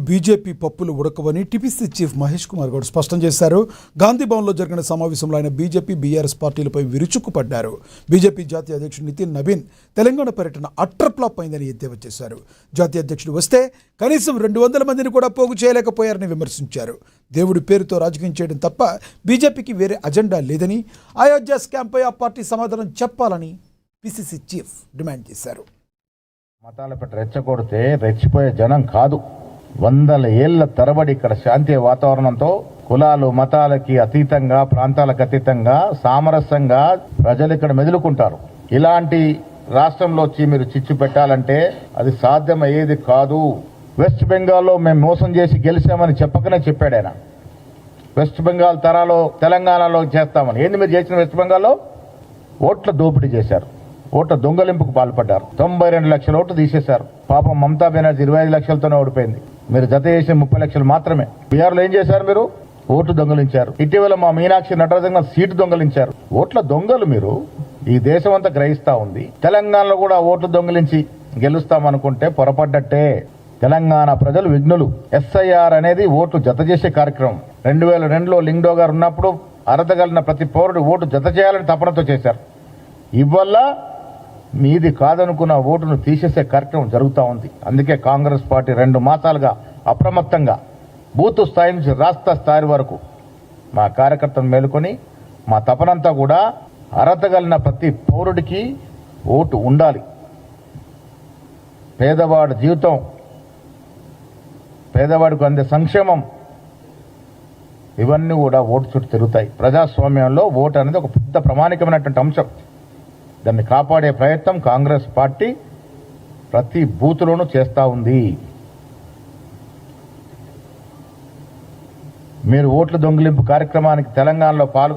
BJP పప్పులు ఉడకవని TPC chief Mahesh Kumar Goud స్పష్టం చేశారు. గాంధీ భవన్లో జరిగిన సమావేశంలో ఆయన బీజేపీ బీఆర్ఎస్ పార్టీలపై విరుచుకుపడ్డారు. బీజేపీ జాతీయ అధ్యక్షుడు నితిన్ నవీన్ తెలంగాణ పర్యటన అట్టర్ ఫ్లాప్ అయిందని ఎద్దేవా చేశారు. జాతీయ అధ్యక్షుడు వస్తే కనీసం 200 మందిని కూడా పోగు చేయలేకపోయారని విమర్శించారు. దేవుడి పేరుతో రాజకీయం చేయడం తప్ప బీజేపీకి వేరే అజెండా లేదని, అయోధ్య స్కామ్పై ఆ పార్టీ సమాధానం చెప్పాలని పీసీసీ చీఫ్ డిమాండ్ చేశారు. మతాలపై రెచ్చగొడితే రెచ్చిపోయే జనం కాదు. వందల ఏళ్ల తరబడి ఇక్కడ శాంతి వాతావరణంతో కులాలు మతాలకి అతీతంగా, ప్రాంతాలకు అతీతంగా సామరస్యంగా ప్రజలు ఇక్కడ మెదులుకుంటారు. ఇలాంటి రాష్ట్రంలో వచ్చి మీరు చిచ్చు పెట్టాలంటే అది సాధ్యమయ్యేది కాదు. వెస్ట్ బెంగాల్లో మేము మోసం చేసి గెలిచామని చెప్పకనే చెప్పాడు ఆయన. వెస్ట్ బెంగాల్ తరాలో తెలంగాణలో చేస్తామని. ఏంది మీరు చేసిన? వెస్ట్ బెంగాల్లో ఓట్ల దోపిడీ చేశారు, ఓట్ల దొంగలింపుకు పాల్పడ్డారు. 92 లక్షల ఓట్లు తీసేశారు. పాపం మమతా బెనర్జీ 25 లక్షలతోనే ఓడిపోయింది. మీరు జత చేసిన 30 లక్షలు మాత్రమే. బీహార్లో ఏం చేశారు? మీరు ఓటు దొంగలించారు. ఇటీవల మా మీనాక్షి నటరాజన్ సీటు దొంగలించారు. ఓట్ల దొంగలు మీరు. ఈ దేశం అంతా గ్రహిస్తా ఉంది. తెలంగాణలో కూడా ఓట్లు దొంగలించి గెలుస్తామనుకుంటే పొరపడ్డట్టే. తెలంగాణ ప్రజలు విఘ్నులు. ఎస్ఐఆర్ అనేది ఓట్లు జత చేసే కార్యక్రమం. 2002లో లింగ్డో గారు ఉన్నప్పుడు అర్హతగలిగిన ప్రతి పౌరుడు ఓటు జత చేయాలని తపనతో చేశారు. ఇవల్ల మీది కాదనుకున్న ఓటును తీసేసే కార్యక్రమం జరుగుతూ ఉంది. అందుకే కాంగ్రెస్ పార్టీ 2 మాసాలుగా అప్రమత్తంగా బూత్ స్థాయి నుంచి రాష్ట్ర స్థాయి వరకు మా కార్యకర్తలు మేలుకొని మా తపనంతా కూడా అర్హత కలిగిన ప్రతి పౌరుడికి ఓటు ఉండాలి. పేదవాడి జీవితం, పేదవాడికి అందే సంక్షేమం, ఇవన్నీ కూడా ఓటు చుట్టూ తిరుగుతాయి. ప్రజాస్వామ్యంలో ఓటు అనేది ఒక పెద్ద ప్రామాణికమైనటువంటి అంశం. దాన్ని కాపాడే ప్రయత్నం కాంగ్రెస్ పార్టీ ప్రతి బూత్లోనూ చేస్తూ ఉంది. మీరు ఓట్ల దొంగిలింపు కార్యక్రమానికి తెలంగాణలో పాల్గొన